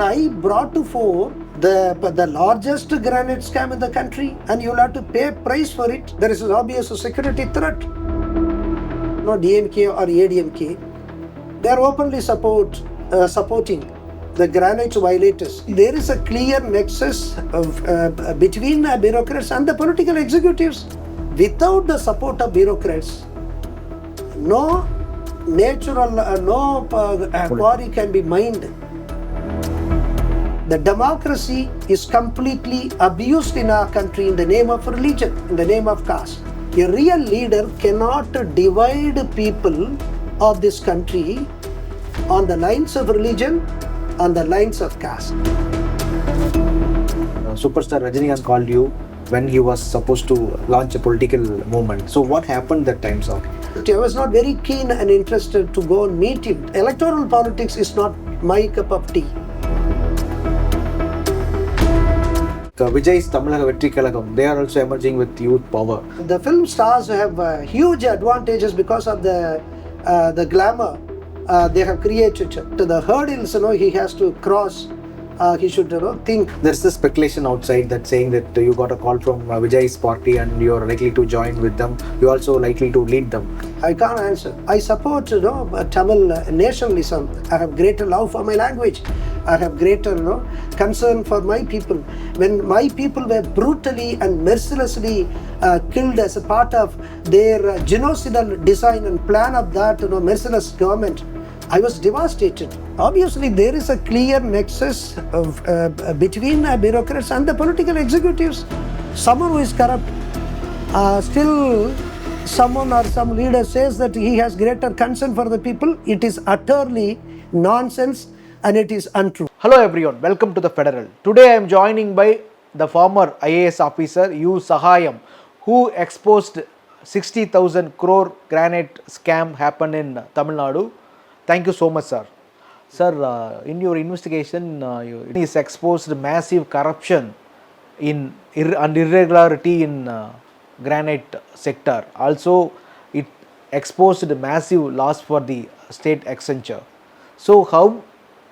I brought to fore the largest granite scam in the country, and you'll have to pay price for it. There is an obvious security threat. No DMK or ADMK, they are openly supporting the granite violators. There is a clear nexus between bureaucrats and the political executives. Without the support of bureaucrats, no quarry can be mined. The democracy is completely abused in our country in the name of religion, in the name of caste. A real leader cannot divide people of this country on the lines of religion, on the lines of caste. Superstar Rajinikanth called you when he was supposed to launch a political movement. So what happened that time, sir? I was not very keen and interested to go and meet him. Electoral politics is not my cup of tea. Vijay's Tamil Nadu, they are also emerging with youth power. The film stars have huge advantages because of the glamour they have created. To the hurdles, he has to cross. He should think. There's this speculation outside that saying that you got a call from Vijay's party and you're likely to join with them. You're also likely to lead them. I can't answer. I support Tamil nationalism. I have greater love for my language. I have greater concern for my people. When my people were brutally and mercilessly killed as a part of their genocidal design and plan of that merciless government, I was devastated. Obviously, there is a clear nexus between bureaucrats and the political executives. Someone who is corrupt, still someone or some leader says that he has greater concern for the people. It is utterly nonsense and it is untrue. Hello everyone, welcome to the Federal. Today I am joining by the former IAS officer U Sagayam, who exposed 60,000 crore granite scam happened in Tamil Nadu. Thank you so much, sir. Sir, in your investigation, you exposed massive corruption and irregularity in granite sector. Also, it exposed massive loss for the state exchequer. So, how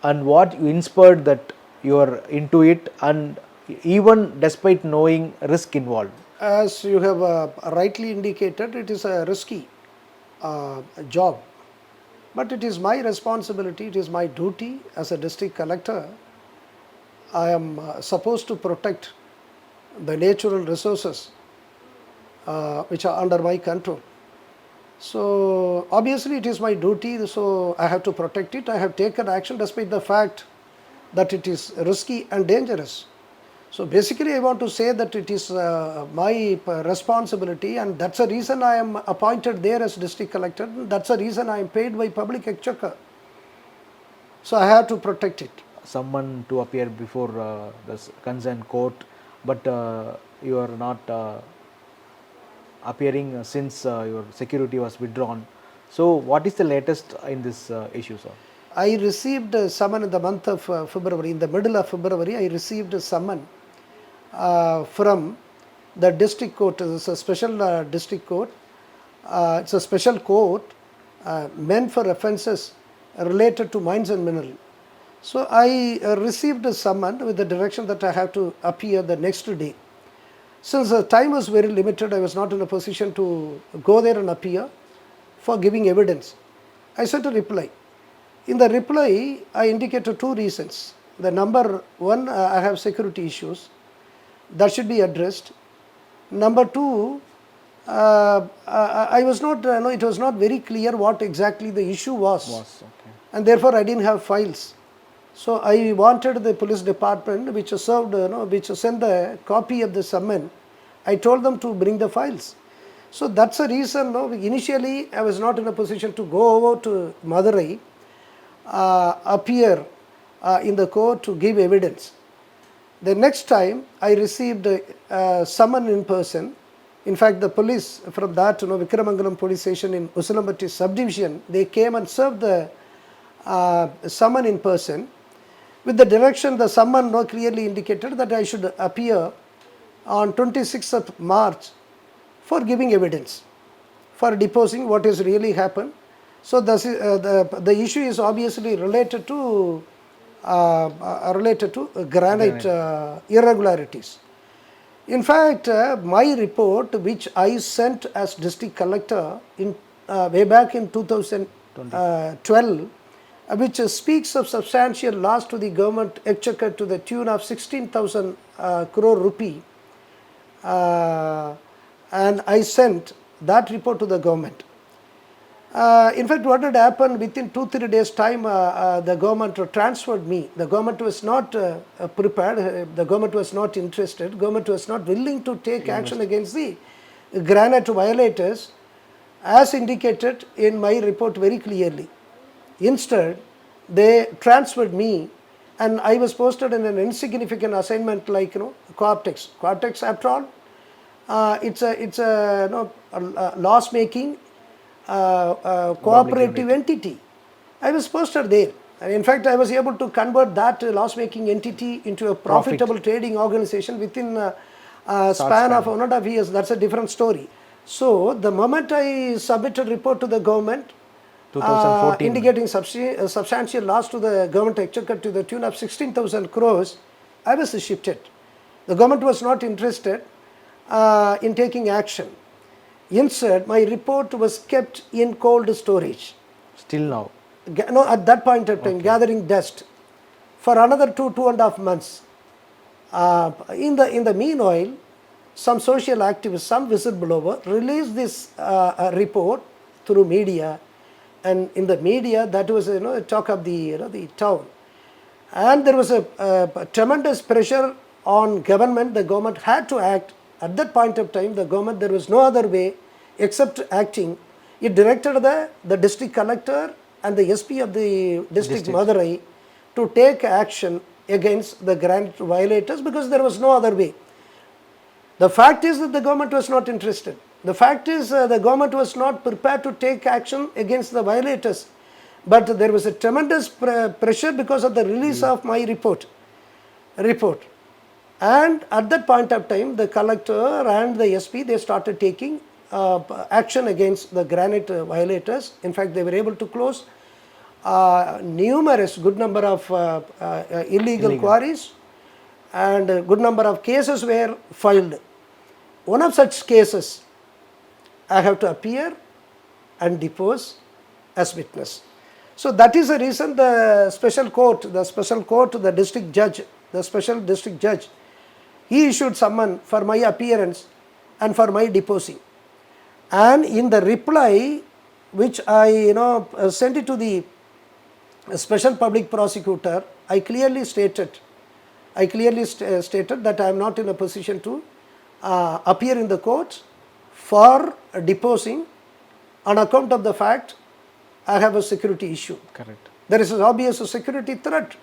and what you inspired that you are into it, and even despite knowing risk involved? As you have rightly indicated, it is a risky job. But it is my responsibility, it is my duty as a district collector. I am supposed to protect the natural resources which are under my control. So obviously it is my duty, so I have to protect it. I have taken action despite the fact that it is risky and dangerous. So basically I want to say that it is my responsibility, and that's the reason I am appointed there as district collector. That's the reason I am paid by public exchequer. So I have to protect it. Someone to appear before the concerned court, but you are not appearing since your security was withdrawn. So what is the latest in this issue, sir? I received a summon in the month of February. In the middle of February, I received a summon from the district court. It's a special district court. It's a special court meant for offences related to mines and mineral. So I received a summon with the direction that I have to appear the next day. Since the time was very limited, I was not in a position to go there and appear for giving evidence. I sent a reply. In the reply, I indicated two reasons. The number one, I have security issues that should be addressed. Number two, I was not, it was not very clear what exactly the issue was. And therefore I didn't have files. So I wanted the police department, which served, which sent the copy of the summon. I told them to bring the files. So that's the reason. Initially, I was not in a position to go over to Madurai, appear in the court to give evidence. The next time, I received a summon in person. In fact, the police from that, Vikramangalam police station in Usulambatti subdivision, they came and served the summon in person. With the direction, the summon clearly indicated that I should appear on 26th of March for giving evidence, for deposing what has really happened. So the issue is obviously related to related to granite irregularities. In fact, my report, which I sent as district collector in way back in 2012, which speaks of substantial loss to the government exchequer to the tune of 16,000 crore rupee, and I sent that report to the government. In fact, what had happened within 2-3 days time, the government transferred me. The government was not prepared, the government was not interested, government was not willing to take action against the granite violators as indicated in my report very clearly. Instead, they transferred me and I was posted in an insignificant assignment like Cooptex. Cooptex, after all, it's a loss making cooperative entity. I was posted there. And in fact, I was able to convert that loss making entity into a profitable trading organization within a span of 1.5 years. That's a different story. So the moment I submitted report to the government 2014. indicating substantial loss to the government exchequer to the tune of 16,000 crores, I was shifted. The government was not interested in taking action. Instead, my report was kept in cold storage. Still now? No, at that point of time, gathering dust for another 2.5 months. In the meanwhile, some social activists, some whistleblower released this report through media, and in the media that was talk of the the town, and there was a tremendous pressure on government. The government had to act. At that point of time, the government, there was no other way except acting. It directed the district collector and the SP of the district Madurai to take action against the granite violators because there was no other way. The fact is that the government was not interested. The fact is the government was not prepared to take action against the violators. But there was a tremendous pressure because of the release of my report. And at that point of time, the collector and the SP, they started taking action against the granite violators. In fact, they were able to close numerous, good number of illegal quarries, and a good number of cases were filed. One of such cases, I have to appear and depose as witness. So that is the reason the special court, the district judge, the special district judge, he issued summon for my appearance and for my deposing. And in the reply, which I sent it to the special public prosecutor, I clearly stated that I am not in a position to appear in the court for deposing on account of the fact I have a security issue. Correct. There is an obvious security threat.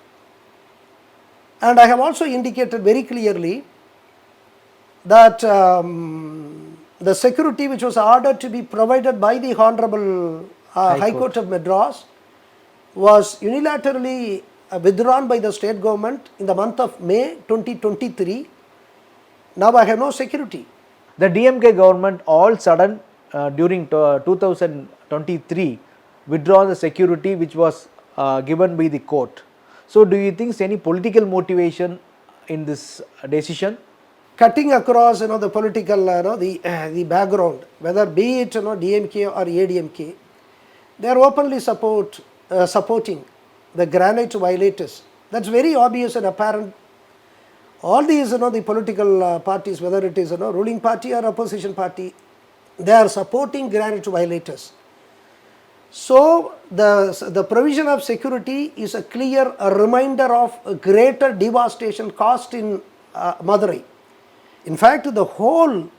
And I have also indicated very clearly that the security which was ordered to be provided by the Honorable High Court of Madras was unilaterally withdrawn by the state government in the month of May 2023. Now I have no security. The DMK government all sudden during 2023 withdraw the security which was given by the court. So do you think any political motivation in this decision? Cutting across the political the background, whether be it DMK or ADMK, they are openly supporting the granite violators. That's very obvious and apparent. All these the political parties, whether it is ruling party or opposition party, they are supporting granite violators. So the provision of security is a clear reminder of a greater devastation caused in Madurai. In fact, the whole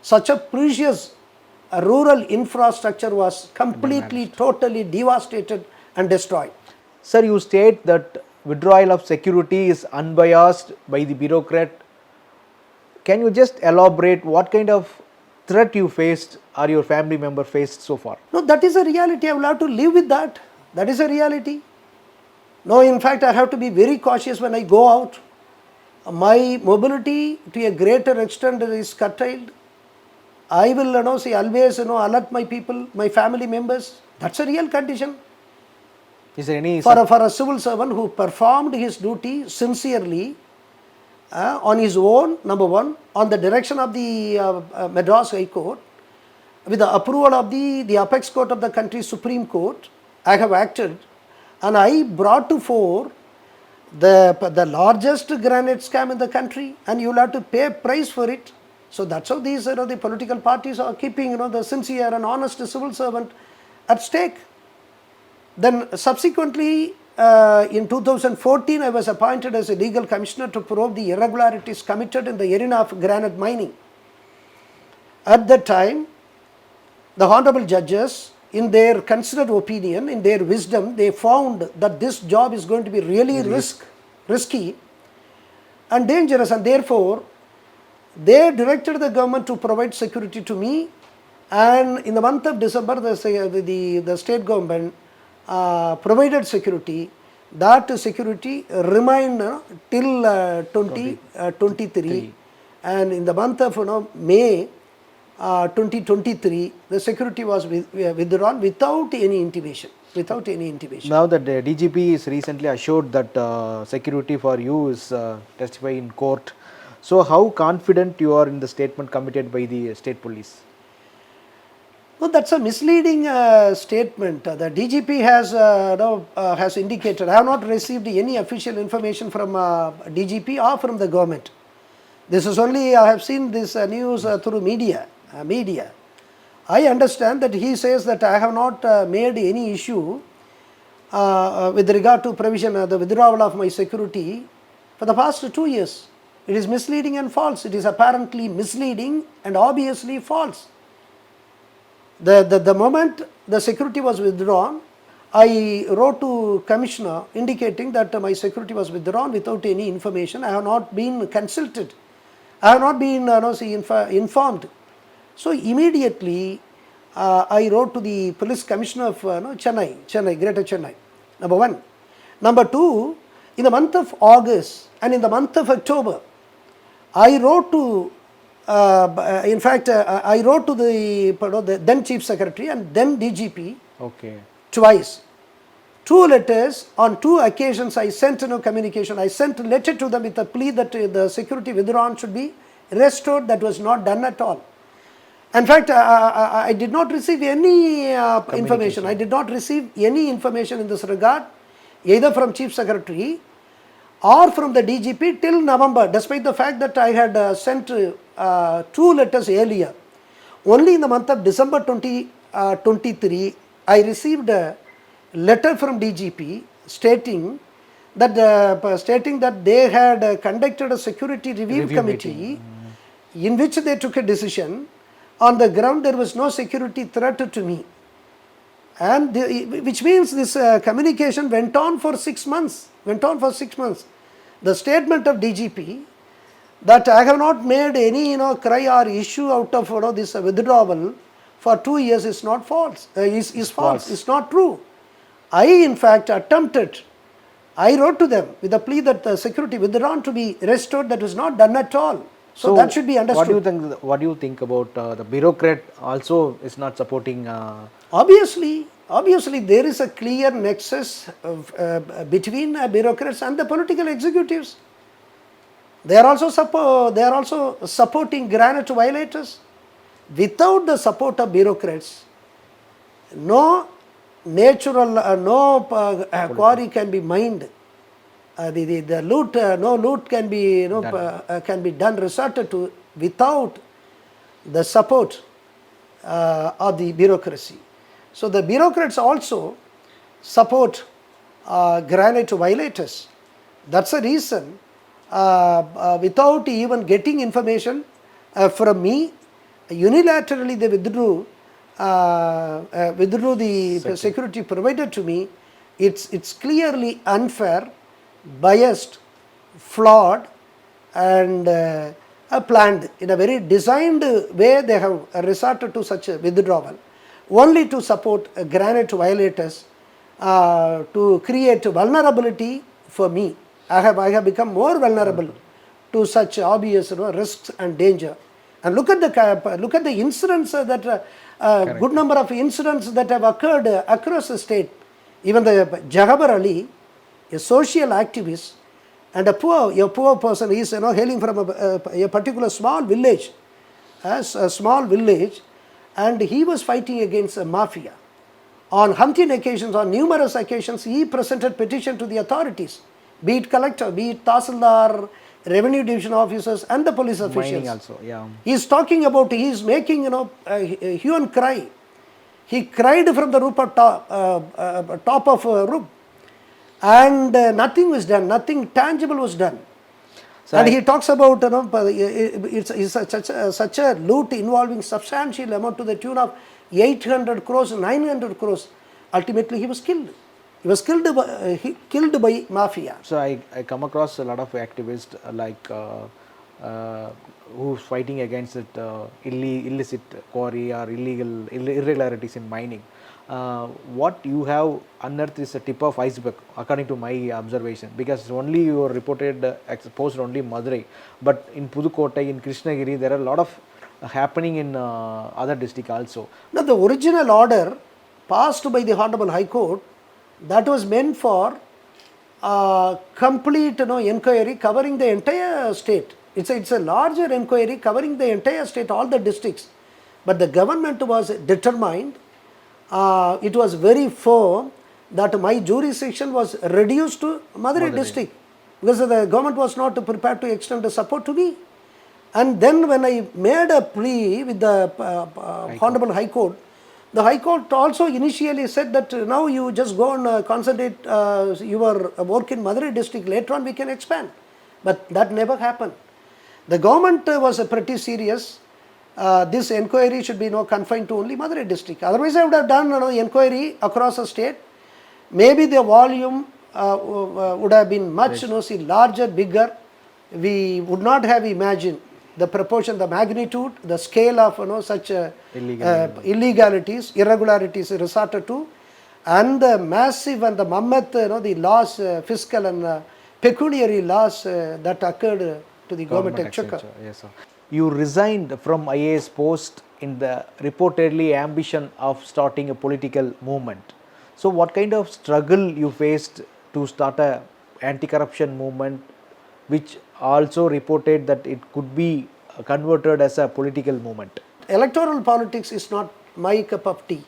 such a precious rural infrastructure was completely, totally devastated and destroyed. Sir, you state that withdrawal of security is unbiased by the bureaucrat. Can you just elaborate what kind of threat you faced or your family member faced so far? No, that is a reality. I will have to live with that. That is a reality. No, in fact, I have to be very cautious when I go out. My mobility to a greater extent is curtailed. I will always alert my people, my family members. That's a real condition. Is there any for a civil servant who performed his duty sincerely on his own, number one, on the direction of the Madras High Court, with the approval of the apex court of the country, Supreme Court, I have acted, and I brought to fore the largest granite scam in the country, and you will have to pay a price for it. So that's how these the political parties are keeping the sincere and honest civil servant at stake. Then subsequently, in 2014, I was appointed as a legal commissioner to probe the irregularities committed in the arena of granite mining. At that time, the honorable judges, in their considered opinion, in their wisdom, they found that this job is going to be really risky and dangerous, and therefore they directed the government to provide security to me. And in the month of December, the state government provided security. That security remained till 2023, and in the month of May 2023, the security was withdrawn without any intimation. Now that the DGP is recently assured that security for you is testified in court, so how confident you are in the statement committed by the state police? No, that's a misleading statement. The DGP has indicated, I have not received any official information from DGP or from the government. This is only, I have seen this news through media. I understand that he says that I have not made any issue with regard to provision, the withdrawal of my security for the past 2 years. It is misleading and false. It is apparently misleading and obviously false. The moment the security was withdrawn, I wrote to Commissioner indicating that my security was withdrawn without any information. I have not been consulted. I have not been informed. So immediately I wrote to the Police Commissioner of Chennai, Greater Chennai, number one. Number two, in the month of August and in the month of October, I wrote to I wrote to the then Chief Secretary and then DGP twice. 2 letters, on 2 occasions I sent communication. I sent a letter to them with a plea that the security withdrawn should be restored. That was not done at all. In fact, I did not receive any information. I did not receive any information in this regard, either from Chief Secretary or from the DGP till November, despite the fact that I had sent 2 letters earlier. Only in the month of December 2023, I received a letter from DGP stating that they had conducted a security review committee in which they took a decision on the ground there was no security threat to me. And which means this communication went on for 6 months. The statement of DGP that I have not made any cry or issue out of this withdrawal for 2 years is not false. Is false. It's not true. I in fact attempted. I wrote to them with a plea that the security withdrawn to be restored. That was not done at all. So that should be understood. What do you think about the bureaucrat also is not supporting? Obviously there is a clear nexus between bureaucrats and the political executives. They are also supporting granite violators. Without the support of bureaucrats, no quarry can be mined. The loot, no loot can be resorted to without the support of the bureaucracy. So the bureaucrats also support granite violators. That's the reason without even getting information from me, unilaterally they withdrew the security provided to me. It's clearly unfair, biased, flawed, and planned. In a very designed way they have resorted to such a withdrawal only to support granite violators, to create vulnerability for me. I have become more vulnerable to such obvious risks and danger. And look at the incidents that good number of incidents that have occurred across the state Even the Jahabar Ali, a social activist and a poor person, he is hailing from a particular small village, a small village, and he was fighting against a mafia. On umpteen occasions, on numerous occasions, he presented petition to the authorities, be it collector, be it tahsildar, revenue division officers and the police officials. Mining also, yeah. He is talking about, he is making a hue and cry. He cried from the top of a roof, and nothing was done, nothing tangible was done. So and he talks about it's such a loot involving substantial amount to the tune of 800 crores, 900 crores. Ultimately, he was killed. He was killed by mafia. So I come across a lot of activists who's fighting against it, illicit quarry or irregularities in mining. What you have unearthed is a tip of iceberg, according to my observation, because only you are reported exposed only Madurai, but in Pudukkottai, in Krishnagiri, there are a lot of happening in other districts also. Now, the original order passed by the Honorable High Court, that was meant for complete inquiry covering the entire state. It's a larger inquiry covering the entire state, all the districts. But the government was determined, it was very firm that my jurisdiction was reduced to Madurai district, because the government was not prepared to extend the support to me. And then when I made a plea with the Honorable High Court, the High Court also initially said that now you just go and concentrate your work in Madurai district, later on we can expand. But that never happened. The government was pretty serious. This inquiry should be confined to only Madurai district. Otherwise, I would have done inquiry across the state. Maybe the volume would have been much larger, bigger. We would not have imagined the proportion, the magnitude, the scale of such illegalities, irregularities resorted to, and the massive and the mammoth the loss, fiscal and pecuniary loss that occurred to the government exchequer. Yes, sir. You resigned from IAS post in the reportedly ambition of starting a political movement. So what kind of struggle you faced to start a anti-corruption movement, which also reported that it could be converted as a political movement? Electoral politics is not my cup of tea.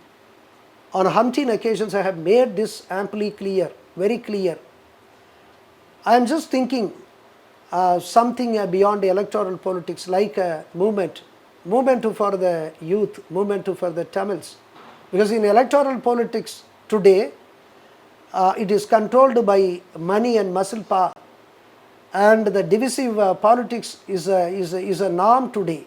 On umpteen occasions, I have made this amply clear, very clear. I am just thinking something beyond electoral politics, like a movement for the youth, movement for the Tamils. Because in electoral politics today, it is controlled by money and muscle power, and the divisive politics is a norm today.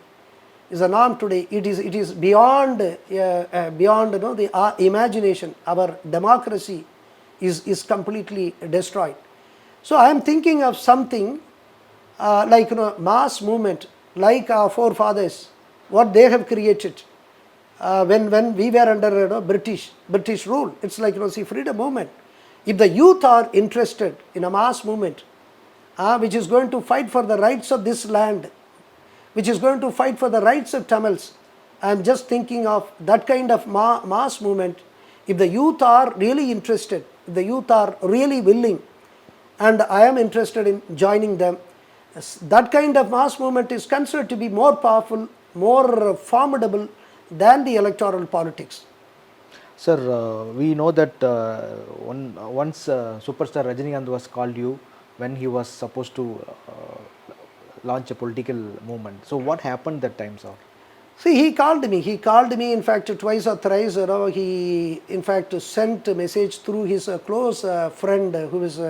It is beyond the imagination. Our democracy is completely destroyed. So I am thinking of something like mass movement, like our forefathers, what they have created when we were under British rule. It's like freedom movement. If the youth are interested in a mass movement, which is going to fight for the rights of this land, which is going to fight for the rights of Tamils, I am just thinking of that kind of mass movement. If the youth are really interested, if the youth are really willing, and I am interested in joining them, that kind of mass movement is considered to be more powerful, more formidable than the electoral politics. Sir, we know that once superstar Rajinikanth was called you when he was supposed to launch a political movement. So what happened that time, sir? See, he called me in fact twice or thrice. He in fact sent a message through his close friend who was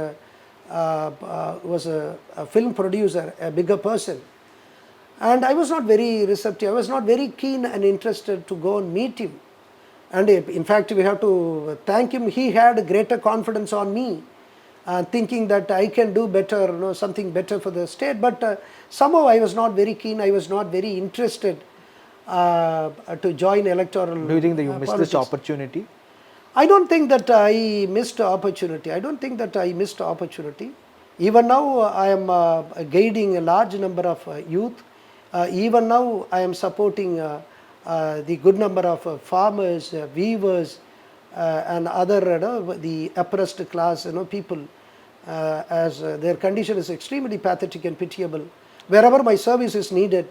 a film producer, a bigger person. And I was not very receptive. I was not very keen and interested to go and meet him. And in fact, we have to thank him. He had greater confidence on me, thinking that I can do better, something better for the state. But somehow I was not very keen. I was not very interested to join electoral. Do you think that you missed politics. this opportunity? I don't think that I missed opportunity. Even now, I am guiding a large number of youth. Even now, I am supporting the good number of farmers, weavers, and other the oppressed class people, as their condition is extremely pathetic and pitiable. Wherever my service is needed,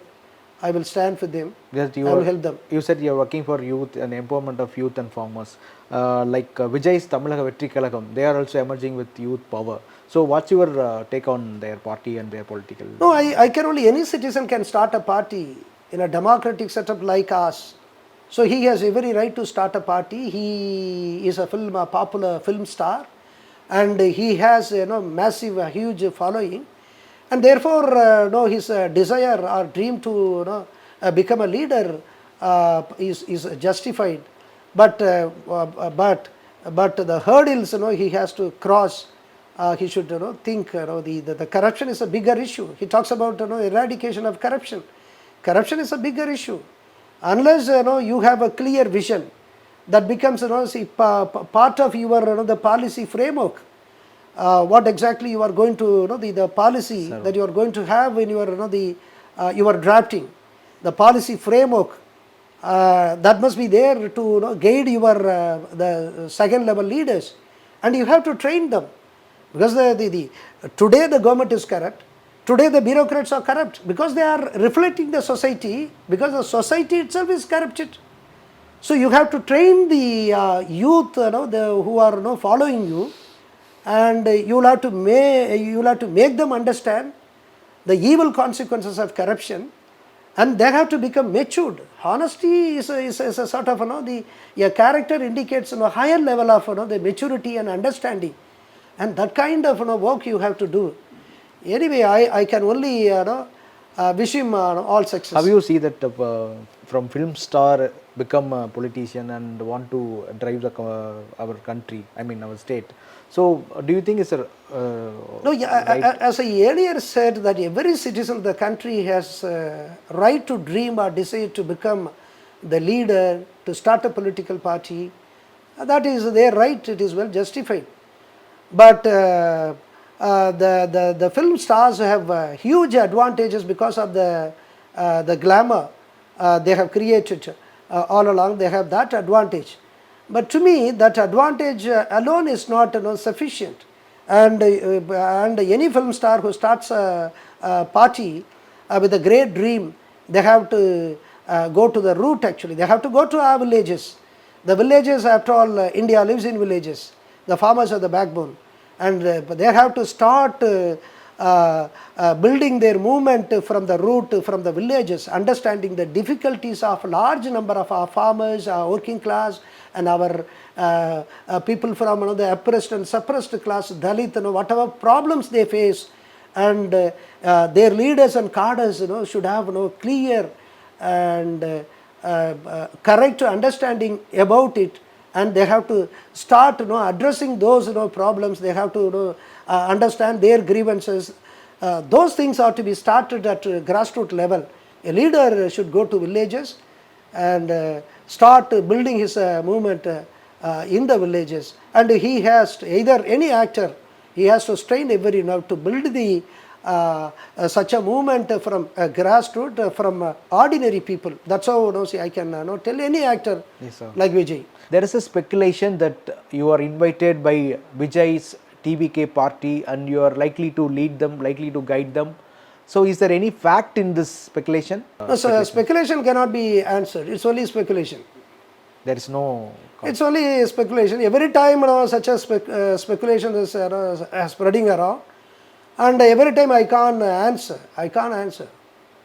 I will stand for them. Just I will help them. You said you are working for youth and empowerment of youth and farmers. Like Vijay's Tamil Nadu, they are also emerging with youth power. So what's your take on their party and their political? No, I can only, any citizen can start a party in a democratic setup like us. So he has every right to start a party. He is a popular film star, and he has massive, huge following, and therefore his desire or dream to become a leader is justified. But the hurdles he has to cross. He should think the corruption is a bigger issue. He talks about eradication of corruption. Corruption is a bigger issue. Unless you have a clear vision, that becomes part of your the policy framework. What exactly you are going to the policy that you are going to have in your you are drafting, the policy framework that must be there to guide your the second level leaders, and you have to train them. Because today the government is corrupt, today the bureaucrats are corrupt, because they are reflecting the society, because the society itself is corrupted. So you have to train the youth who are following you, and you will have to make them understand the evil consequences of corruption, and they have to become matured. Honesty is a sort of a character indicates a higher level of the maturity and understanding. And that kind of work you have to do. Anyway, I can only wish him all success. How you see that from film star become a politician and want to drive our country, I mean our state. So do you think it's a no? Yeah, as I earlier said, that every citizen of the country has right to dream or desire to become the leader, to start a political party. That is their right. It is well justified. But the film stars have huge advantages because of the glamour they have created all along. They have that advantage. But to me, that advantage alone is not sufficient. And any film star who starts a party with a great dream, they have to go to the root actually. They have to go to our villages. The villages, after all, India lives in villages. The farmers are the backbone, and they have to start building their movement from the root, from the villages, understanding the difficulties of a large number of our farmers, our working class, and our people from the oppressed and suppressed class, Dalit, whatever problems they face, and their leaders and cadres should have clear and correct understanding about it. And they have to start addressing those problems. They have to understand their grievances. Those things are to be started at grassroots level. A leader should go to villages and start building his movement in the villages. And he has to, either any actor, he has to strain every nerve to build the such a movement from grassroots, from ordinary people. That's how I can tell any actor like Vijay. There is a speculation that you are invited by Vijay's TVK party and you are likely to lead them, likely to guide them. So is there any fact in this speculation? No, so speculation cannot be answered. It's only speculation. There is no... It's only speculation. Every time such a speculation is spreading around, and every time I can't answer.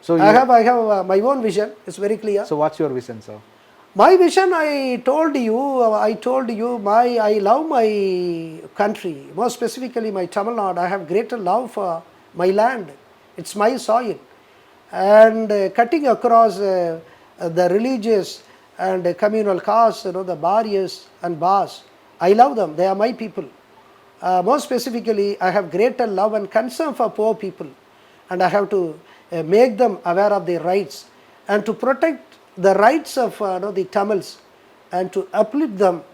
So I have my own vision. It's very clear. So what's your vision, sir? My vision, I told you, I love my country, more specifically my Tamil Nadu. I have greater love for my land. It's my soil. And cutting across the religious and communal castes, the barriers and bars, I love them. They are my people. More specifically, I have greater love and concern for poor people. And I have to make them aware of their rights and to protect the rights of the Tamils and to uplift them.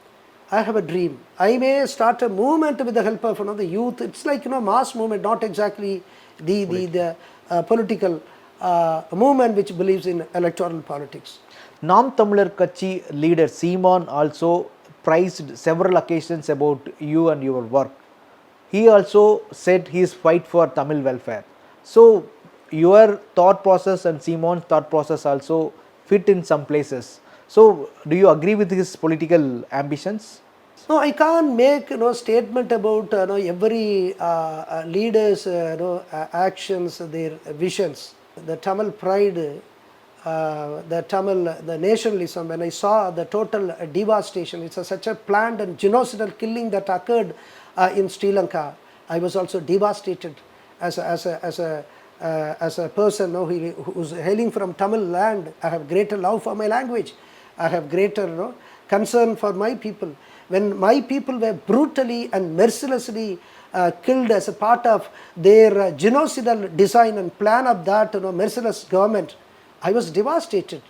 I have a dream. I may start a movement with the help of the youth. It's like mass movement, not exactly the political movement which believes in electoral politics. Nam Tamilar Katchi leader Seeman also praised several occasions about you and your work. He also said he is fight for Tamil welfare. So your thought process and Simon's thought process also fit in some places. So do you agree with his political ambitions? No, I can't make statement about every leader's actions, their visions. The Tamil pride, the nationalism. When I saw the total devastation, it's such a planned and genocidal killing that occurred in Sri Lanka. I was also devastated as a person who's hailing from Tamil land. I have greater love for my language. I have greater concern for my people. When my people were brutally and mercilessly killed as a part of their genocidal design and plan of that merciless government, I was devastated.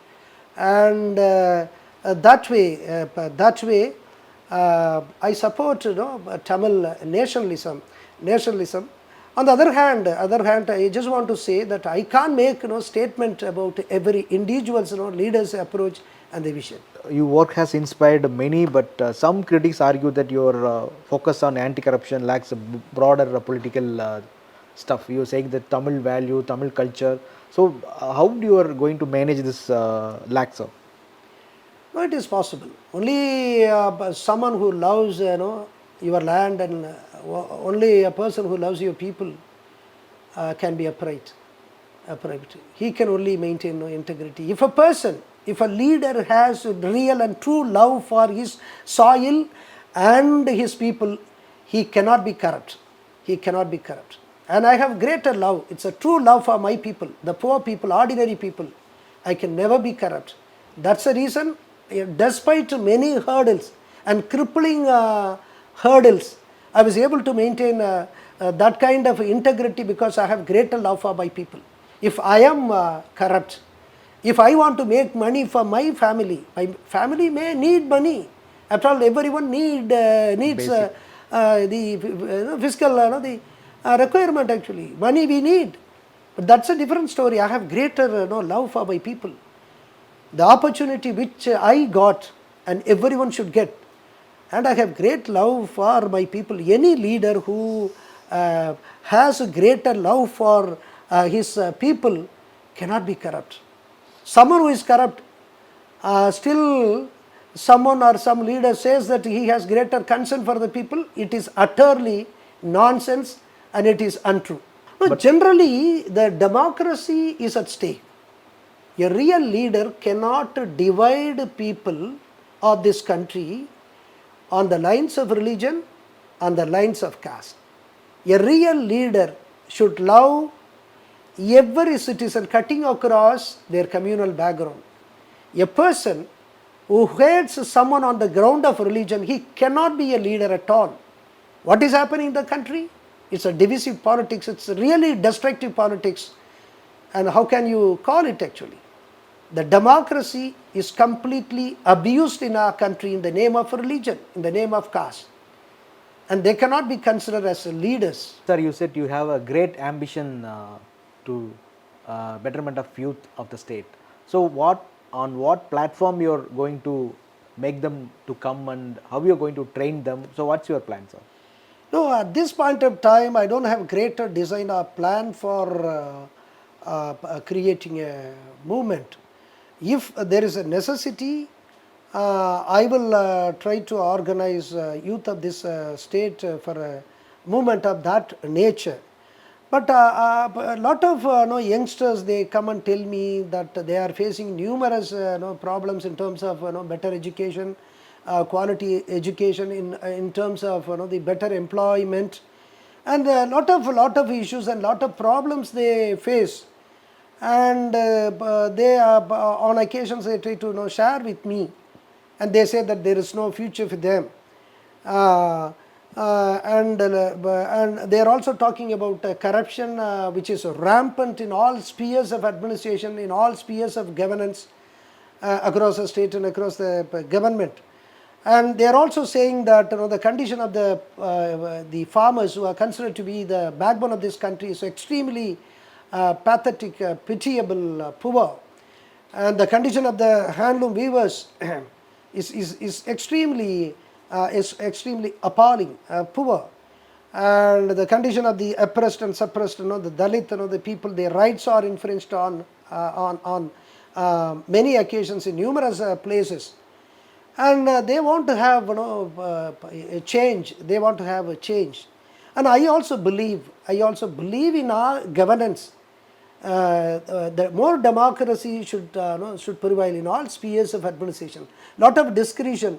And that way, I support Tamil nationalism. On the other hand, I just want to say that I can't make statement about every individual's leader's approach and the vision. Your work has inspired many, but some critics argue that your focus on anti-corruption lacks a broader political stuff. You are saying that Tamil value, Tamil culture. So how you are going to manage this lack, sir? No, it is possible. Only someone who loves your land and only a person who loves your people can be upright. He can only maintain integrity. If a leader has real and true love for his soil and his people, he cannot be corrupt. And I have greater love. It's a true love for my people, the poor people, ordinary people. I can never be corrupt. That's the reason, despite many hurdles and crippling hurdles, I was able to maintain that kind of integrity because I have greater love for my people. If I am corrupt, if I want to make money for my family may need money. After all, everyone needs the fiscal requirement actually. Money we need. But that's a different story. I have greater love for my people. The opportunity which I got and everyone should get. And I have great love for my people. Any leader who has a greater love for his people cannot be corrupt. Someone who is corrupt, still someone or some leader says that he has greater concern for the people, it is utterly nonsense and it is untrue. But generally, the democracy is at stake. A real leader cannot divide people of this country on the lines of religion, on the lines of caste. A real leader should love every citizen cutting across their communal background. A person who hates someone on the ground of religion, he cannot be a leader at all. What is happening in the country? It's a divisive politics. It's really destructive politics. And how can you call it actually? The democracy is completely abused in our country in the name of religion, in the name of caste. And they cannot be considered as leaders. Sir, you said you have a great ambition to betterment of youth of the state. So on what platform you are going to make them to come and how you are going to train them? So what's your plan, sir? No, at this point of time, I don't have greater design or plan for creating a movement. If there is a necessity, I will try to organize youth of this state for a movement of that nature. But a lot of youngsters, they come and tell me that they are facing numerous problems in terms of better education, quality education, in terms of the better employment, and a lot of issues and lot of problems they face. And they on occasions they try to share with me, and they say that there is no future for them. And they are also talking about corruption, which is rampant in all spheres of administration, in all spheres of governance across the state and across the government. And they are also saying that the condition of the farmers, who are considered to be the backbone of this country, is extremely pathetic, pitiable, poor. And the condition of the handloom weavers is extremely appalling, poor, and the condition of the oppressed and suppressed, the Dalit, the people, their rights are infringed on many occasions in numerous places, and they want to have a change. They want to have a change, and I also believe in our governance. The more democracy should prevail in all spheres of administration. Lot of discretion,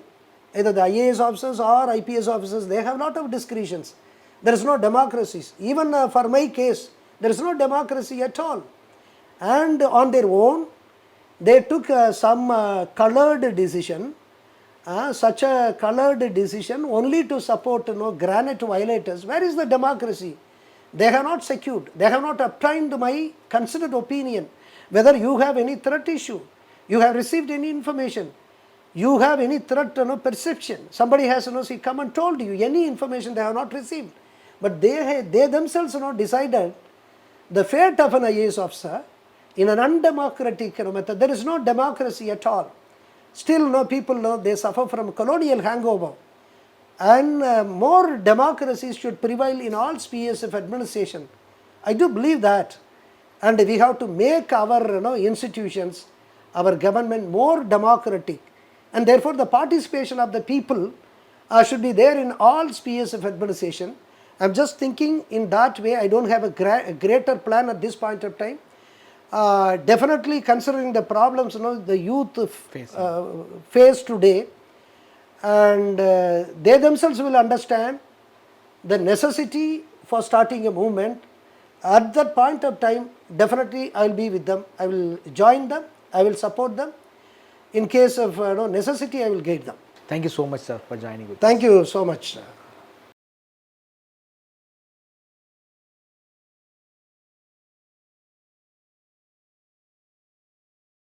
either the IAS officers or IPS officers, they have lot of discretions. There is no democracies. Even for my case, there is no democracy at all. And on their own, they took some colored decision, such a colored decision only to support granite violators. Where is the democracy? They have not secured, they have not obtained my considered opinion, whether you have any threat issue, you have received any information, you have any threat perception. Somebody has come and told you any information they have not received. But they themselves decided the fate of an IAS officer in an undemocratic method. There is no democracy at all. Still people they suffer from colonial hangover. And more democracy should prevail in all spheres of administration. I do believe that. And we have to make our institutions, our government more democratic. And therefore the participation of the people should be there in all spheres of administration. I am just thinking in that way. I don't have a greater plan at this point of time. Definitely considering the problems the youth face today, and they themselves will understand the necessity for starting a movement. At that point of time, definitely I will be with them. I will join them. I will support them. In case of necessity, I will guide them. Thank you so much, sir, for joining with us. Thank you so much.